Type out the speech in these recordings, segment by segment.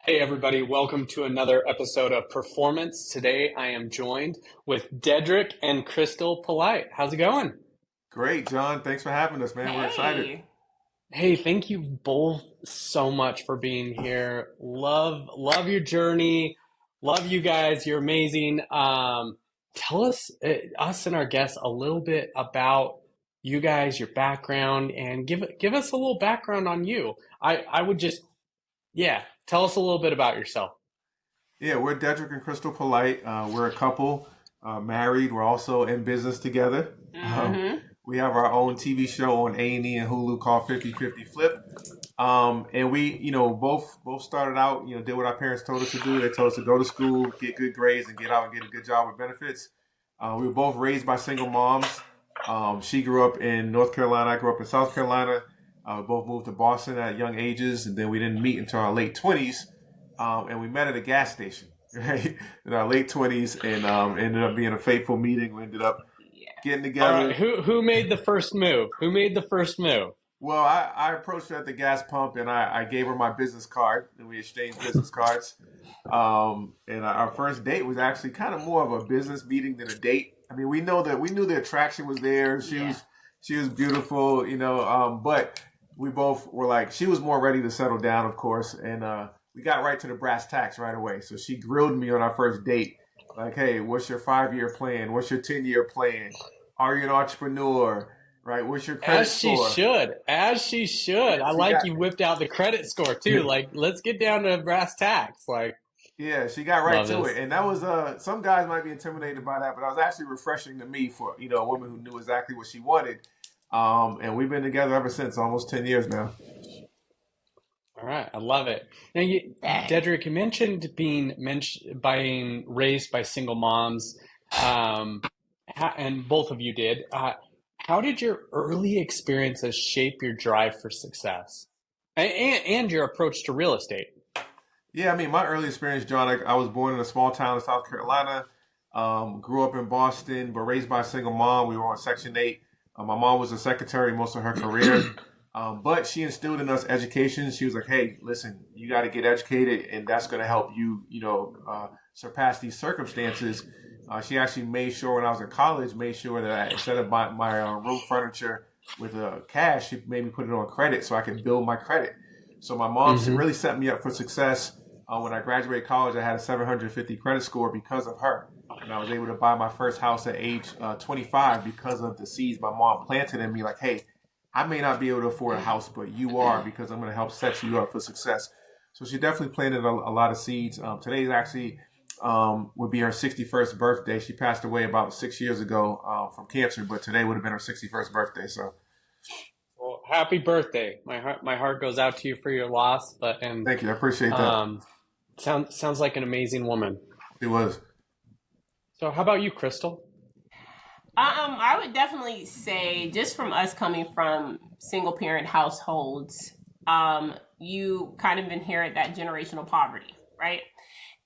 Hey, everybody, welcome to another episode of Performance. Today I am joined with Dedric and Krystal Polite. How's it going? Great, John. Thanks for having us, man. We're excited. Hey. Hey, thank you both so much for being here. Love your journey. Love you guys. You're amazing. Tell us, us and our guests, a little bit about you guys, your background, and give us a little background on you. I would just, yeah, tell us a little bit about yourself. Yeah, we're Dedric and Krystal Polite. We're a couple, married. We're also in business together. Um, Mm-hmm. we have our own TV show on A&E and Hulu called 50/50 Flip. And we, both started out, did what our parents told us to do. They told us to go to school, get good grades, and get out and get a good job with benefits. We were both raised by single moms. She grew up in North Carolina. I grew up in South Carolina. We both moved to Boston at young ages, and then we didn't meet until our late 20s. And we met at a gas station, right, in our late 20s, and ended up being a fateful meeting. We ended up Yeah. getting All right, together. who made the first move? Who made the first move? Well, I approached her at the gas pump, and I gave her my business card, and we exchanged business cards. And our first date was actually kind of more of a business meeting than a date. I mean, we knew the attraction was there. Yeah. She was beautiful, but we both were like, she was more ready to settle down, of course, and we got right to the brass tacks right away. So she grilled me on our first date, like, hey, what's your 5 year plan? What's your 10 year plan? Are you an entrepreneur? Right? What's your credit As she score? should, as she should. I She like got you whipped out the credit score too. Like, let's get down to brass tacks. Like, Yeah, she got right love to it, this. and that was some guys might be intimidated by that, but that was actually refreshing to me for a woman who knew exactly what she wanted. And we've been together ever since, almost 10 years now. All right, I love it. Now, Dang. Dedrick, you mentioned being raised by single moms, and both of you did. How did your early experiences shape your drive for success, and your approach to real estate? Yeah, I mean, my early experience, John, I was born in a small town in South Carolina, grew up in Boston, but raised by a single mom. We were on Section 8. My mom was a secretary most of her career, but she instilled in us education. She was like, hey, listen, you got to get educated, and that's going to help you, surpass these circumstances. She actually made sure when I was in college, made sure that instead of my room furniture with cash, she made me put it on credit so I could build my credit. So my mom Mm-hmm. really set me up for success. When I graduated college, I had a 750 credit score because of her. And I was able to buy my first house at age 25 because of the seeds my mom planted in me. Like, hey, I may not be able to afford a house, but you are because I'm going to help set you up for success. So she definitely planted a lot of seeds. Today's actually would be her 61st birthday. She passed away about 6 years ago from cancer, but today would have been her 61st birthday. So Well, happy birthday. My heart goes out to you for your loss, but and thank you. I appreciate that. um sounds like an amazing woman. It was. So how about you, Crystal? I would definitely say, just from us coming from single parent households, you kind of inherit that generational poverty, right?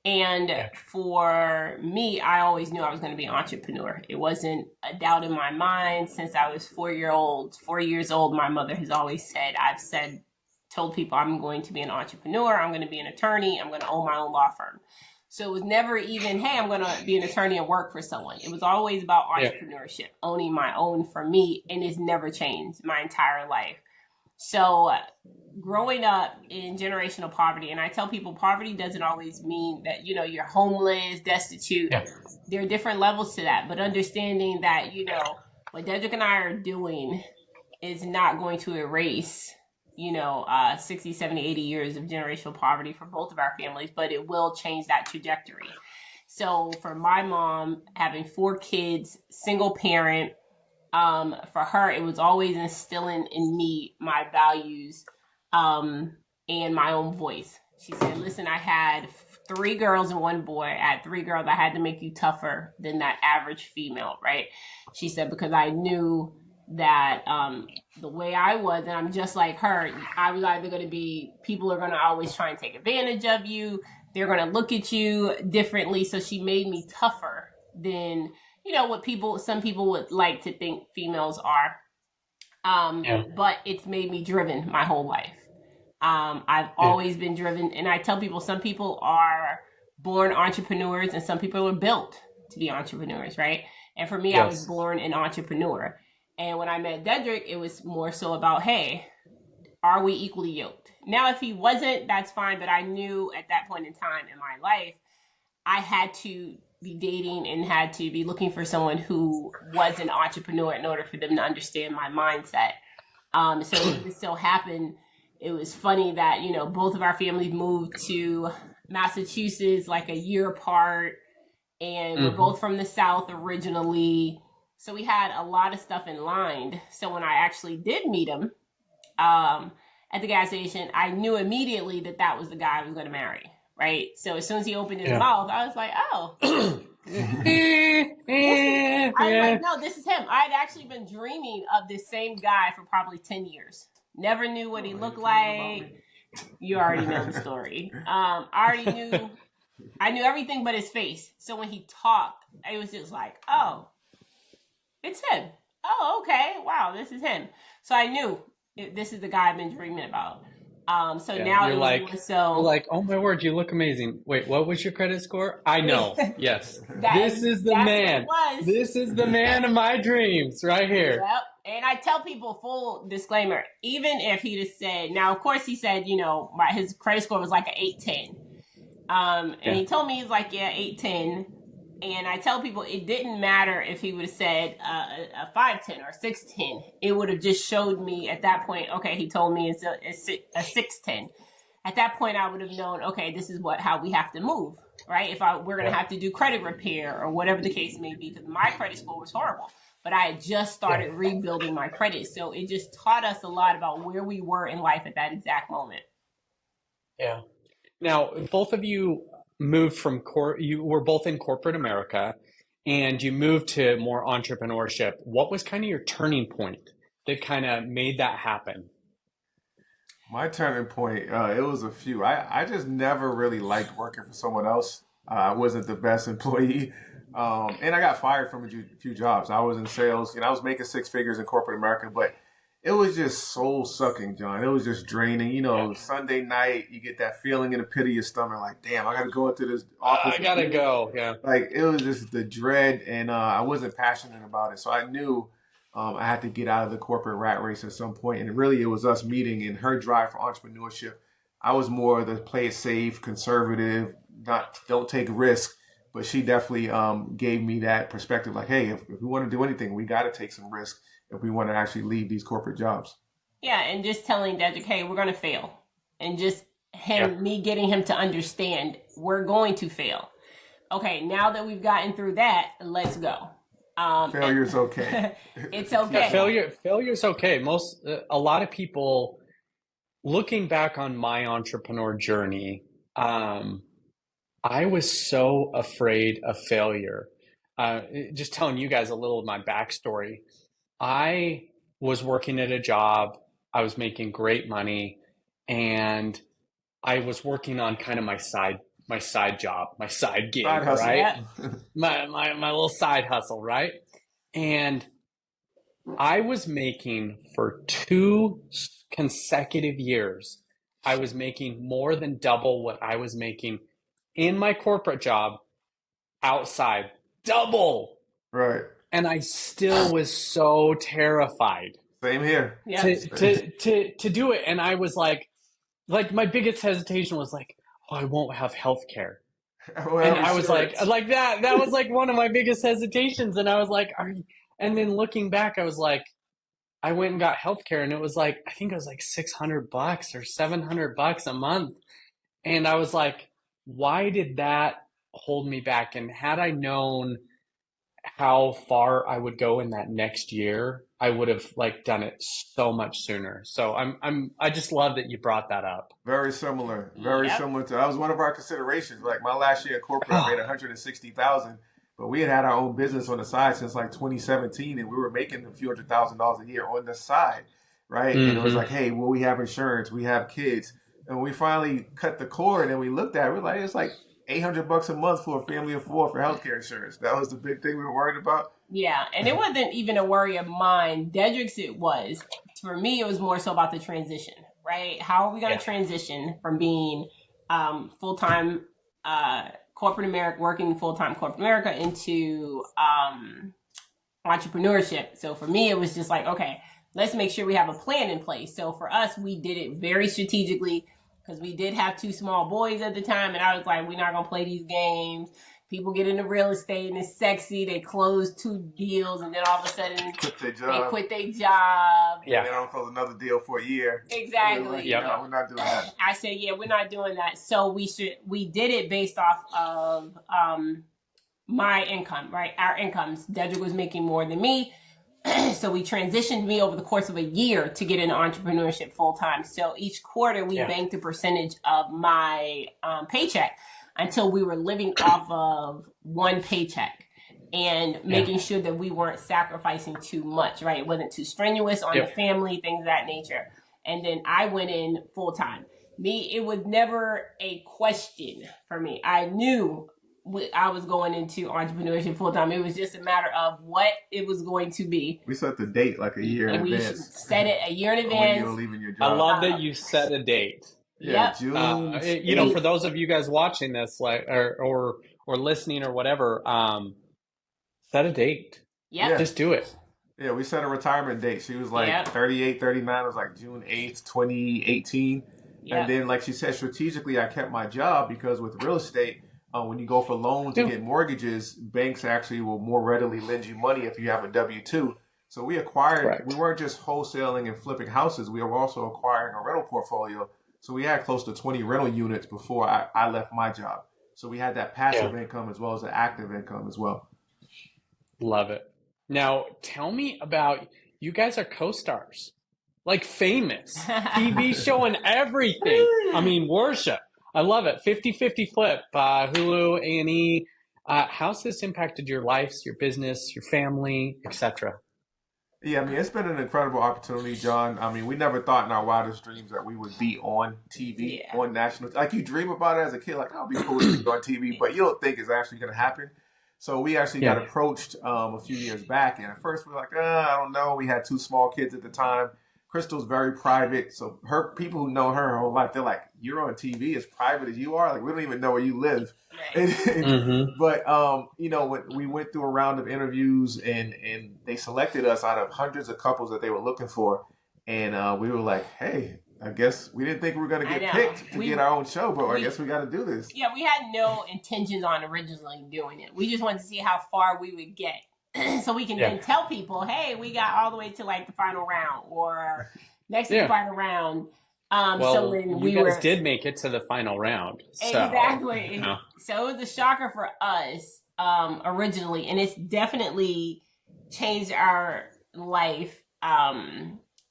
And Yeah. for me, I always knew I was going to be an entrepreneur. It wasn't a doubt in my mind since I was 4 years old. My mother has always said, told people I'm going to be an entrepreneur. I'm going to be an attorney. I'm going to own my own law firm. So it was never even, hey, I'm going to be an attorney and work for someone. It was always about Yeah. entrepreneurship, owning my own for me. And it's never changed my entire life. So growing up in generational poverty, and I tell people poverty doesn't always mean that, you're homeless, destitute. Yeah. There are different levels to that, but understanding that, what Dedric and I are doing is not going to erase, 60, 70, 80 years of generational poverty for both of our families, but it will change that trajectory. So for my mom, having 4 kids, single parent, for her, it was always instilling in me my values, and my own voice. She said, listen, I had 3 girls and 1 boy. I had 3 girls. I had to make you tougher than that average female, right? She said, because I knew that the way I was, and I'm just like her, I was either going to be, people are going to always try and take advantage of you. They're going to look at you differently. So she made me tougher than, some people would like to think females are. Yeah. But it's made me driven my whole life. I've always been driven, and I tell people some people are born entrepreneurs and some people are built to be entrepreneurs, right? And for me, I was born an entrepreneur. And when I met Dedric, it was more so about, hey, are we equally yoked? Now, if he wasn't, that's fine. But I knew at that point in time in my life, I had to be dating and had to be looking for someone who was an entrepreneur in order for them to understand my mindset. So it just so happened, it was funny that, you know, both of our families moved to Massachusetts like a year apart, and we're both from the South originally. So we had a lot of stuff in line. So when I actually did meet him at the gas station, I knew immediately that that was the guy I was going to marry. Right. So as soon as he opened his mouth, I was like, oh, I was like, no, this is him. I'd actually been dreaming of this same guy for probably 10 years. Never knew what he looked like. You already know the story. I knew everything but his face. So when he talked, it was just like, oh, it's him. Oh, okay. Wow, this is him. So I knew this is the guy I've been dreaming about. So now you're like, you're like, oh my word, you look amazing. Wait, what was your credit score? I know. Yes. This is the man. This is the man of my dreams right here. Yep. And I tell people, full disclaimer, even if he'd have said, now, of course, he said, you know, his credit score was like an 810. And he told me he's like, yeah, 810. And I tell people it didn't matter if he would have said a 510 or 610. It would have just showed me at that point, okay, he told me it's a 610. At that point, I would have known, okay, this is how we have to move, right? If we're going to have to do credit repair or whatever the case may be, because my credit score was horrible. But I had just started rebuilding my credit. So it just taught us a lot about where we were in life at that exact moment. Yeah. Now, both of you moved from you were both in corporate America, and you moved to more entrepreneurship. What was kind of your turning point that kind of made that happen? My turning point, it was a few. I just never really liked working for someone else. I wasn't the best employee. And I got fired from a few jobs. I was in sales, and I was making six figures in corporate America, but it was just soul sucking, John. It was just draining. You know, Sunday night, you get that feeling in the pit of your stomach, like, damn, I got to go into this office. I got to go. Yeah. Like, it was just the dread, and I wasn't passionate about it. So I knew I had to get out of the corporate rat race at some point. And really, it was us meeting in her drive for entrepreneurship. I was more the play it safe, conservative, don't take risk. But she definitely gave me that perspective, like, hey, if we want to do anything, we got to take some risk if we want to actually leave these corporate jobs. Yeah, and just telling Dedric, hey, we're going to fail. And just me getting him to understand we're going to fail. Okay, now that we've gotten through that, let's go. Failure's okay. It's okay. Failure's okay. A lot of people, looking back on my entrepreneur journey, I was so afraid of failure. Just telling you guys a little of my backstory. I was working at a job. I was making great money, and I was working on kind of my side job, my side gig, right? Yeah. my little side hustle, right? And I was making for 2 consecutive years, I was making more than double what I was making in my corporate job outside. Double. Right. And I still was so terrified. Same here. To do it. And I was like my biggest hesitation was like, oh, I won't have health care. And I was like that was like one of my biggest hesitations. And I was like, and then looking back, I was like, I went and got health care, and it was like, I think it was like $600 or $700 a month. And I was like, why did that hold me back? And had I known how far I would go in that next year, I would have done it so much sooner. So I just love that you brought that up. Very similar. Very similar to that was one of our considerations. Like my last year at corporate, I made $160,000, but we had our own business on the side since 2017, and we were making a few $100,000 a year on the side, right? Mm-hmm. And it was like, hey, well, we have insurance, we have kids, and we finally cut the cord, and we looked at it, we're like, it's like $800 a month for a family of 4 for healthcare insurance. That was the big thing we were worried about. Yeah, and it wasn't even a worry of mine. Dedric's it was. For me, it was more so about the transition, right? How are we going to Yeah. transition from being full-time corporate America, working full-time corporate America into entrepreneurship? So for me, it was just like, okay, let's make sure we have a plan in place. So for us, we did it very strategically because we did have two small boys at the time. And I was like, we're not going to play these games. People get into real estate and it's sexy. They close 2 deals and then all of a sudden they quit their job. Yeah. And they don't close another deal for a year. Exactly. Yep. No, we're not doing that. I said, yeah, we're not doing that. So we did it based off of my income, right? Our incomes. Dedric was making more than me. So we transitioned me over the course of a year to get into entrepreneurship full time. So each quarter we banked a percentage of my paycheck until we were living off of one paycheck and making sure that we weren't sacrificing too much, right? It wasn't too strenuous on the family, things of that nature. And then I went in full time. It was never a question for me. I knew I was going into entrepreneurship full time. It was just a matter of what it was going to be. We set the date like a year in advance. We set it a year in advance. When you were leaving your job. I love that you set a date. Yeah, Yep. June. You know, for those of you guys watching this, like, or listening or whatever, set a date. Yep. Just do it. Yeah, we set a retirement date. She was like 38, 39. It was like June 8th, 2018. And then, like she said, strategically, I kept my job because with real estate, when you go for loans and get mortgages, banks actually will more readily lend you money if you have a W-2. So we acquired, we weren't just wholesaling and flipping houses. We were also acquiring a rental portfolio. So we had close to 20 rental units before I left my job. So we had that passive income as well as the active income as well. Love it. Now, tell me about, you guys are co-stars, like famous, TV show and everything. I mean, worship. I love it. 50-50 Flip, Hulu A&E. How's this impacted your lives, your business, your family, etc.? Yeah, I mean, it's been an incredible opportunity, John. I mean, we never thought in our wildest dreams that we would be on TV, on national. Like, you dream about it as a kid, like, I'll be cool to be on TV, but you don't think it's actually going to happen. So we actually got approached a few years back, and at first we were like, I don't know. We had 2 small kids at the time. Krystal's very private, so her people who know her whole life, they're like, "You're on TV as private as you are. Like, we don't even know where you live." But you know, when we went through a round of interviews, and they selected us out of hundreds of couples that they were looking for, and we were like, "Hey, I guess we didn't think we were going to get picked to get our own show, but I guess we got to do this." Yeah, we had no intentions on originally doing it. We just wanted to see how far we would get. So we can then tell people, hey, we got all the way to like the final round or next to the final round. So when you guys did make it to the final round. So, exactly. You know. So it was a shocker for us originally, and it's definitely changed our life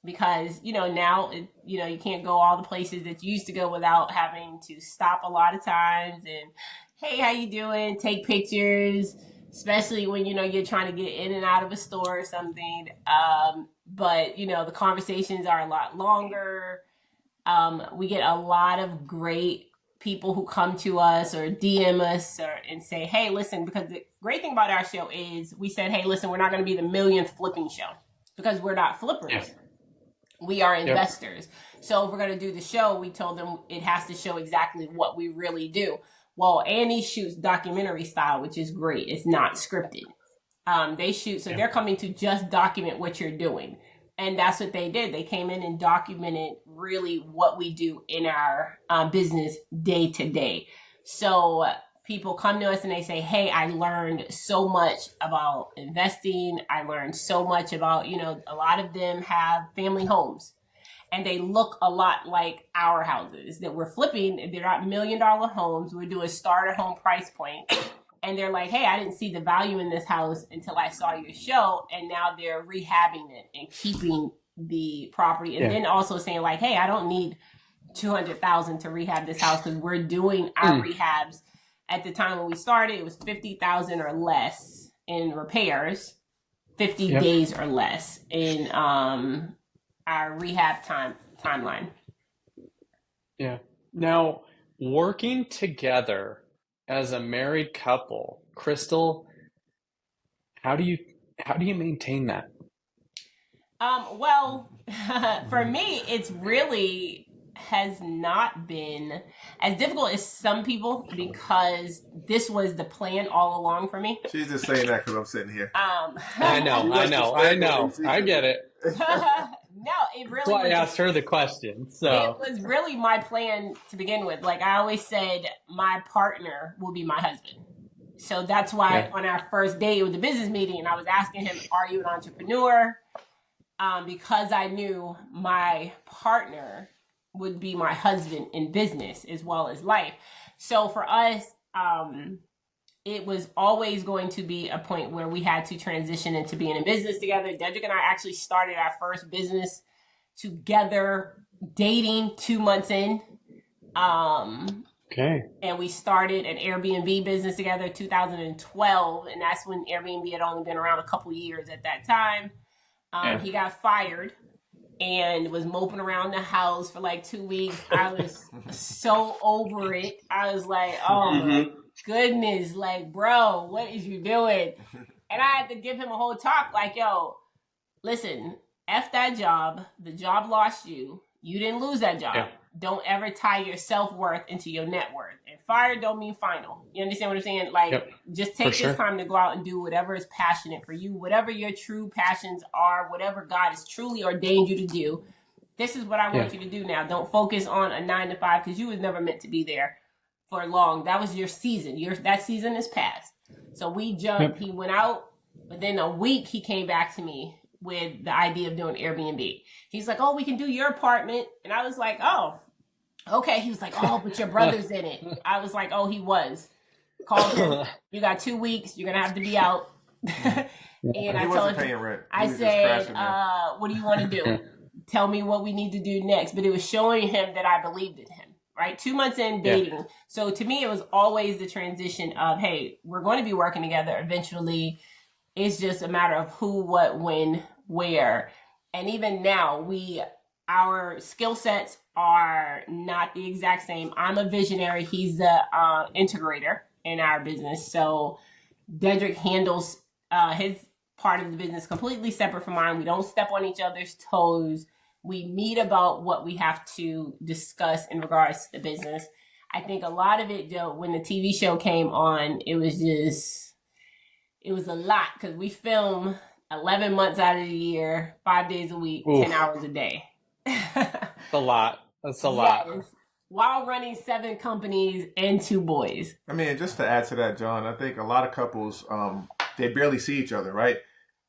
because, you know, now, you know, you can't go all the places that you used to go without having to stop a lot of times and, hey, how you doing? Take pictures. Especially when, you know, you're trying to get in and out of a store or something. But, you know, the conversations are a lot longer. We get a lot of great people who come to us or DM us and say, hey, listen, because the great thing about our show is we said, hey, listen, we're not going to be the millionth flipping show because we're not flippers. Yeah. We are investors. So if we're going to do the show, we told them it has to show exactly what we really do. Well, A&E shoots documentary style, which is great. It's not scripted. They shoot, so they're coming to just document what you're doing. And that's what they did. They came in and documented really what we do in our business day to day. So people come to us and they say, hey, I learned so much about investing. I learned so much about, you know, a lot of them have family homes. And they look a lot like our houses that we're flipping. They're not $1 million homes. We're doing starter home price point. And they're like, hey, I didn't see the value in this house until I saw your show. And now they're rehabbing it and keeping the property. And then also saying like, hey, I don't need $200,000 to rehab this house because we're doing our rehabs. At the time when we started, it was $50,000 or less in repairs, 50 days or less in our rehab timeline. Yeah. Now, working together as a married couple, Krystal, how do you maintain that? Well, for me, it's really has not been as difficult as some people because this was the plan all along for me. She's just saying that because I'm sitting here. I know. I get it. No, it really That's why I was. asked her the question. So It was really my plan to begin with. Like I always said, my partner will be my husband. So that's why on our first date with the business meeting, I was asking him, "Are you an entrepreneur?" Because I knew my partner would be my husband in business as well as life. So for us, it was always going to be a point where we had to transition into being in business together. Dedric and I actually started our first business together, dating 2 months in. okay. And we started an Airbnb business together 2012. And that's when Airbnb had only been around a couple years at that time. He got fired and was moping around the house for like 2 weeks. I was so over it. I was like, oh my goodness, like, bro, what is you doing? And I had to give him a whole talk like, yo, listen, F that job. The job lost you. You didn't lose that job. Yeah. Don't ever tie your self-worth into your net worth. And fire don't mean final. You understand what I'm saying? Like, just take this time to go out and do whatever is passionate for you, whatever your true passions are, whatever God has truly ordained you to do. This is what I want you to do now. Don't focus on a 9 to 5 because you was never meant to be there for long. That was your season. That season is past. So we jumped. He went out, but then a week he came back to me with the idea of doing Airbnb. He's like, oh, we can do your apartment. And I was like, oh, okay. He was like, oh, but your brother's in it. I was like, oh, he was. Called him. You got 2 weeks. You're going to have to be out. And he wasn't paying rent. I said, what do you want to do? Tell me what we need to do next. But it was showing him that I believed in him, right? 2 months in dating. Yeah. So to me, it was always the transition of, hey, we're going to be working together eventually. It's just a matter of who, what, when, where. And even now, our skill sets are not the exact same. I'm a visionary. He's the integrator in our business. So Dedric handles his part of the business completely separate from mine. We don't step on each other's toes. We meet about what we have to discuss in regards to the business. I think a lot of it, though, when the TV show came on, it was a lot because we film 11 months out of the year, 5 days a week, 10 hours a day. That's a lot. That's a lot. While running 7 companies and 2 boys. I mean, just to add to that, John, I think a lot of couples, they barely see each other, right?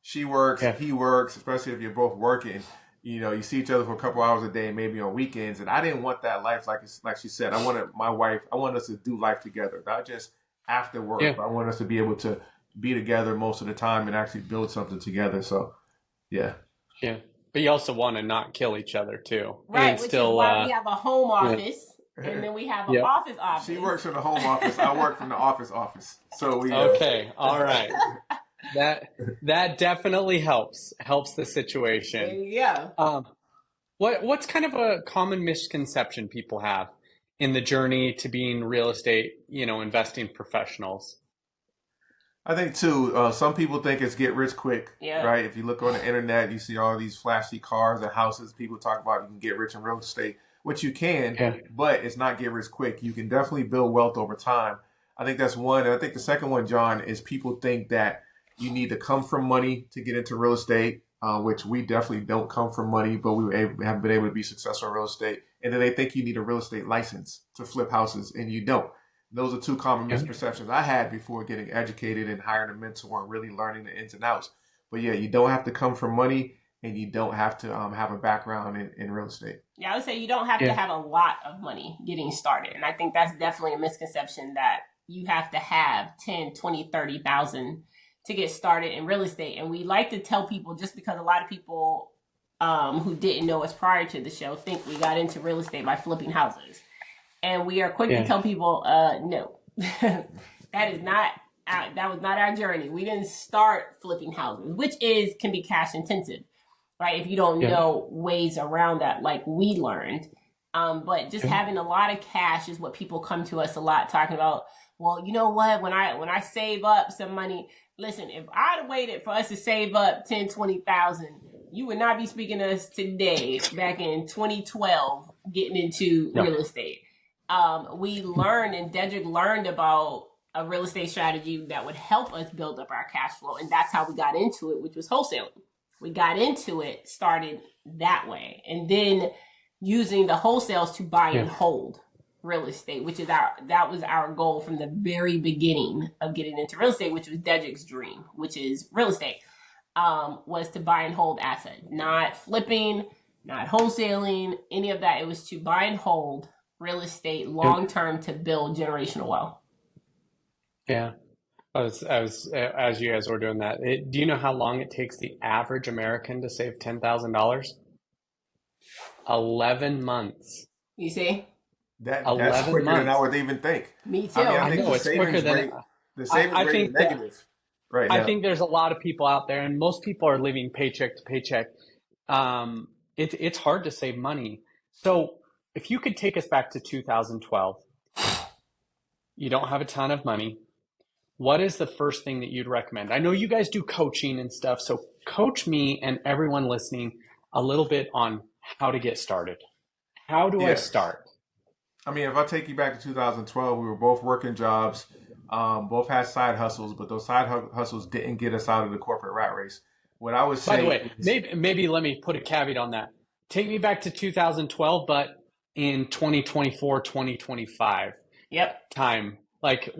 She works, he works, especially if you're both working. You know, you see each other for a couple hours a day, maybe on weekends. And I didn't want that life, like she said. I wanted us to do life together, not just after work. But I want us to be able to be together most of the time and actually build something together. So, yeah. Yeah. But you also want to not kill each other, too. Right, and which still, is why we have a home office. And then we have an office. She works in the home office. I work from the office. So we okay, all right. That definitely helps the situation. Yeah. What's kind of a common misconception people have in the journey to being real estate, investing professionals? I think too, some people think it's get rich quick, right? If you look on the internet, you see all these flashy cars and houses. People talk about you can get rich in real estate, which you can, but it's not get rich quick. You can definitely build wealth over time. I think that's one. And I think the second one, John, is people think that you need to come from money to get into real estate, which we definitely don't come from money, but we have been able to be successful in real estate. And then they think you need a real estate license to flip houses, and you don't. Those are 2 common misperceptions I had before getting educated and hiring a mentor and really learning the ins and outs. But yeah, you don't have to come from money, and you don't have to have a background in real estate. Yeah, I would say you don't have to have a lot of money getting started. And I think that's definitely a misconception that you have to have 10, 20, 30,000 to get started in real estate. And we like to tell people, just because a lot of people who didn't know us prior to the show think we got into real estate by flipping houses. And we are quick to tell people, no, that was not our journey. We didn't start flipping houses, which can be cash intensive, right? If you don't know ways around that, like we learned. But just having a lot of cash is what people come to us a lot talking about. Well, you know what? When I save up some money, listen, if I'd have waited for us to save up 10, 20,000, you would not be speaking to us today back in 2012 getting into Yep. real estate. We learned, and Dedric learned about a real estate strategy that would help us build up our cash flow. And that's how we got into it, which was wholesaling. We got into it, started that way. And then using the wholesales to buy and hold real estate, which is that was our goal from the very beginning of getting into real estate, which was Dedric's dream, which is real estate, was to buy and hold assets, not flipping, not wholesaling, any of that. It was to buy and hold real estate long-term to build generational wealth. Yeah. I was as you guys were doing that. Do you know how long it takes the average American to save $10,000? 11 months. You see? That's 11 quicker than I months. would even think. Me too. I mean, I I think know the it's quicker savings than rate, the savings I rate think is that negative right I now. think there's a lot of people out there, and most people are living paycheck to paycheck. It's hard to save money. So if you could take us back to 2012, you don't have a ton of money. What is the first thing that you'd recommend? I know you guys do coaching and stuff, so coach me and everyone listening a little bit on how to get started. How do I Yeah. start? I mean, if I take you back to 2012, we were both working jobs, both had side hustles, but those side hustles didn't get us out of the corporate rat race. What I would By the say way, is, maybe let me put a caveat on that. Take me back to 2012, but in 2024, 2025 Yep. time, like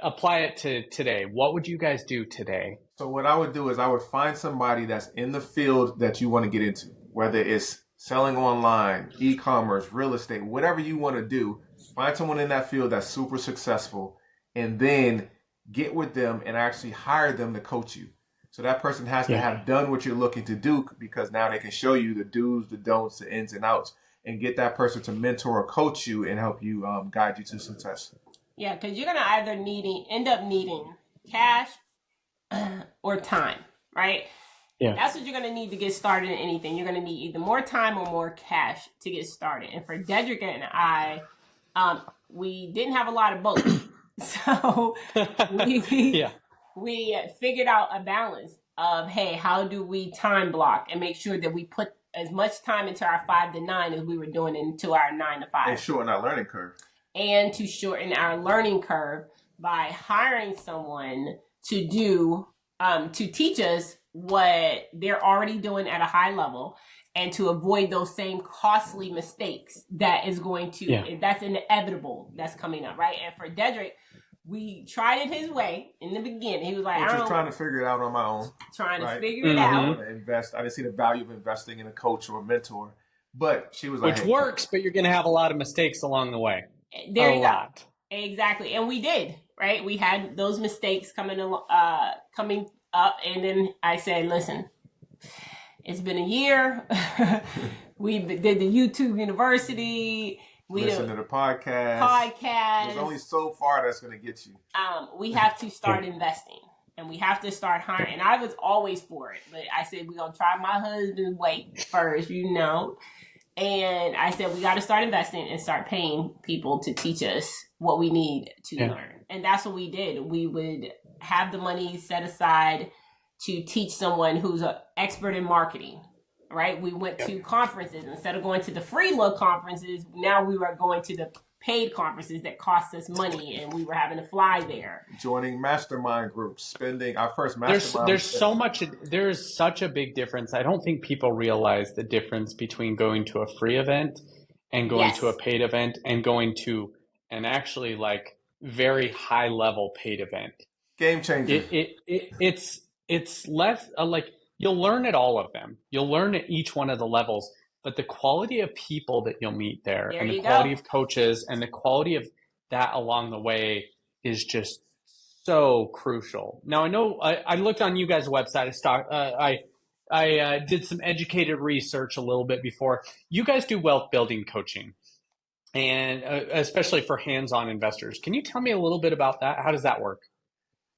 apply it to today. What would you guys do today? so what I would do is I would find somebody that's in the field that you want to get into, whether it's selling online, e-commerce, real estate, whatever you want to do. Find someone in that field that's super successful, and then get with them and actually hire them to coach you. So that person has to Yeah. have done what you're looking to do, because now they can show you the do's, the don'ts, the ins and outs, and get that person to mentor or coach you and help you guide you to success. Yeah, because you're gonna either end up needing cash or time, right? Yeah. That's what you're gonna need to get started in anything. You're gonna need either more time or more cash to get started. And for Dedric and I, we didn't have a lot of both, so Yeah. we figured out a balance of, hey, how do we time block and make sure that we put as much time into our 5 to 9 as we were doing into our 9 to 5. And shorten our learning curve. And to shorten our learning curve by hiring someone to do to teach us what they're already doing at a high level, and to avoid those same costly mistakes that is going to that's inevitable, that's coming up, right? And for Dedric, we tried it his way in the beginning. He was like, Which was trying to figure it out on my own. trying to right? figure it I out. want to invest. I didn't see the value of investing in a coach or a mentor. But she was like, Which hey, works, but you're going to have a lot of mistakes along the way. There you lot. go. Exactly. And we did, right? We had those mistakes coming up, and then I said, listen, it's been a year. We did the YouTube University. We listen to the podcast. There's only so far that's going to get you. We have to start investing, and we have to start hiring. And I was always for it, but I said, we're going to try my husband's way first, And I said, we got to start investing and start paying people to teach us what we need to learn. And that's what we did. We would have the money set aside to teach someone who's an expert in marketing, right? We went to conferences. Instead of going to the free look conferences, now we were going to the paid conferences that cost us money, and we were having to fly there. Joining mastermind groups, spending our first mastermind. There's such a big difference. I don't think people realize the difference between going to a free event and going to a paid event and going to an actually like very high level paid event. Game changer. It's less like you'll learn at all of them. You'll learn at each one of the levels. But the quality of people that you'll meet there and the quality of coaches and the quality of that along the way is just so crucial. Now, I know I looked on you guys' website. I did some educated research a little bit before. You guys do wealth building coaching, and especially for hands-on investors. Can you tell me a little bit about that? How does that work?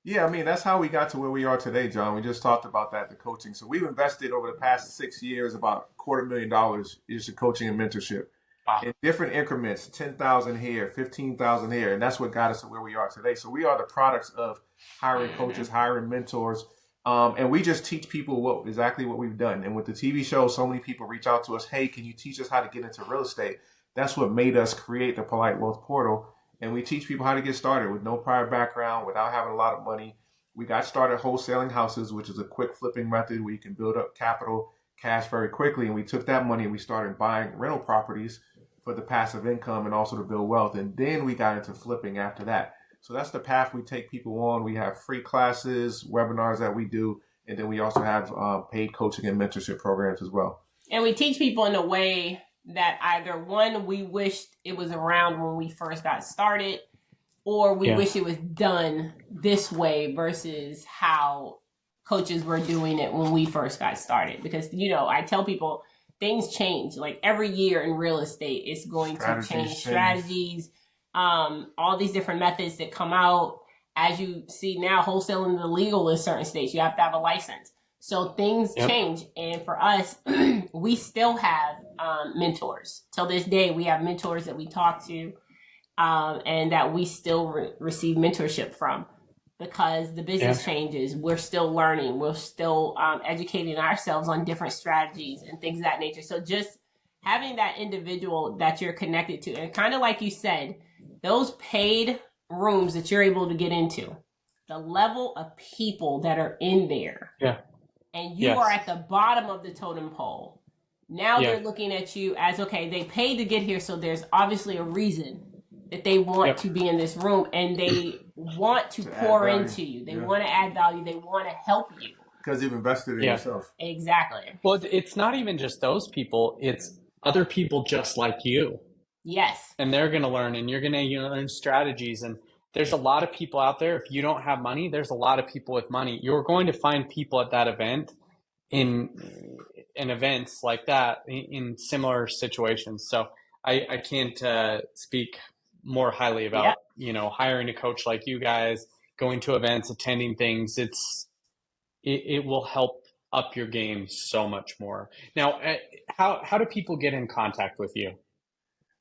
Yeah, I mean, that's how we got to where we are today, John. We just talked about that, the coaching. So we've invested over the past 6 years about $250,000 into coaching and mentorship in different increments, 10,000 here, 15,000 here. And that's what got us to where we are today. So we are the products of hiring coaches, hiring mentors. And we just teach people exactly what we've done. And with the TV show, so many people reach out to us, hey, can you teach us how to get into real estate? That's what made us create the Polite Wealth Portal. And we teach people how to get started with no prior background, without having a lot of money. We got started wholesaling houses, which is a quick flipping method where you can build up capital, cash very quickly. And we took that money and we started buying rental properties for the passive income and also to build wealth. And then we got into flipping after that. So that's the path we take people on. We have free classes, webinars that we do, and then we also have paid coaching and mentorship programs as well. And we teach people in a way that either one, we wished it was around when we first got started, or we wish it was done this way versus how coaches were doing it when we first got started. Because, I tell people things change. Like every year in real estate, it's going to change. Strategies, all these different methods that come out. As you see now, wholesaling is illegal in certain states. You have to have a license. So things change. And for us, we still have mentors. Till this day, we have mentors that we talk to and that we still receive mentorship from, because the business changes. We're still learning. We're still educating ourselves on different strategies and things of that nature. So just having that individual that you're connected to, and kind of like you said, those paid rooms that you're able to get into, the level of people that are in there. And you are at the bottom of the totem pole. Now they're looking at you as, okay, they paid to get here, so there's obviously a reason that they want to be in this room, and they want to pour into you. They want to add value. They want to help you. Because you've invested in yourself. Exactly. Well, it's not even just those people. It's other people just like you. Yes. And they're going to learn, and you're going to learn strategies. And there's a lot of people out there. If you don't have money, there's a lot of people with money. You're going to find people at that event in events like that in similar situations. So I can't speak more highly about, hiring a coach like you guys, going to events, attending things. It will help up your game so much more. Now, how do people get in contact with you?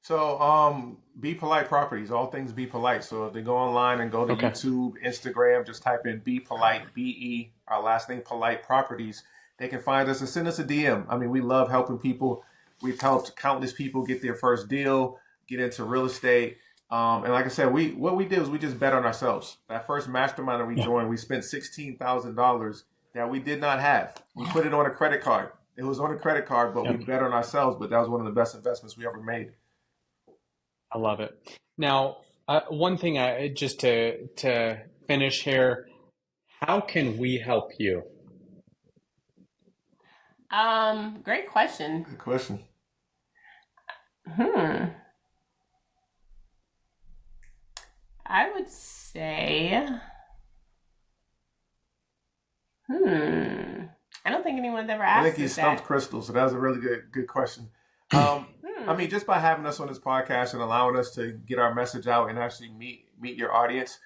So, Be Polite Properties, all things Be Polite. So if they go online and go to YouTube, Instagram, just type in Be Polite, B-E, our last name, Polite Properties, they can find us and send us a DM. I mean, we love helping people. We've helped countless people get their first deal, get into real estate. And like I said, what we did was we just bet on ourselves. That first mastermind that we joined, we spent $16,000 that we did not have. We put it on a credit card. It was on a credit card, but we bet on ourselves. But that was one of the best investments we ever made. I love it. Now, one thing just to finish here, how can we help you? Great question. Good question. I would say, I don't think anyone's ever asked. I think you stumped Krystal, so that was a really good question. I mean, just by having us on this podcast and allowing us to get our message out and actually meet your audience,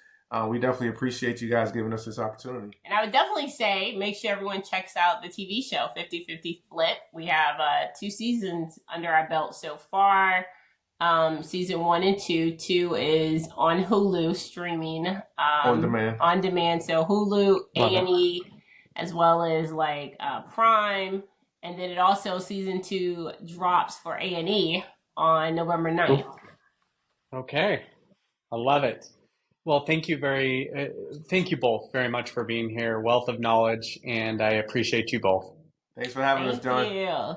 we definitely appreciate you guys giving us this opportunity. And I would definitely say, make sure everyone checks out the TV show, 50/50 Flip. We have 2 seasons under our belt so far. Season 1 and 2. 2 is on Hulu streaming. On demand. So Hulu, A&E, as well as Prime. And then it also, season 2 drops for A&E on November 9th. Okay. I love it. Well, thank you both very much for being here. Wealth of knowledge, and I appreciate you both. Thanks for having us, John. Thank you.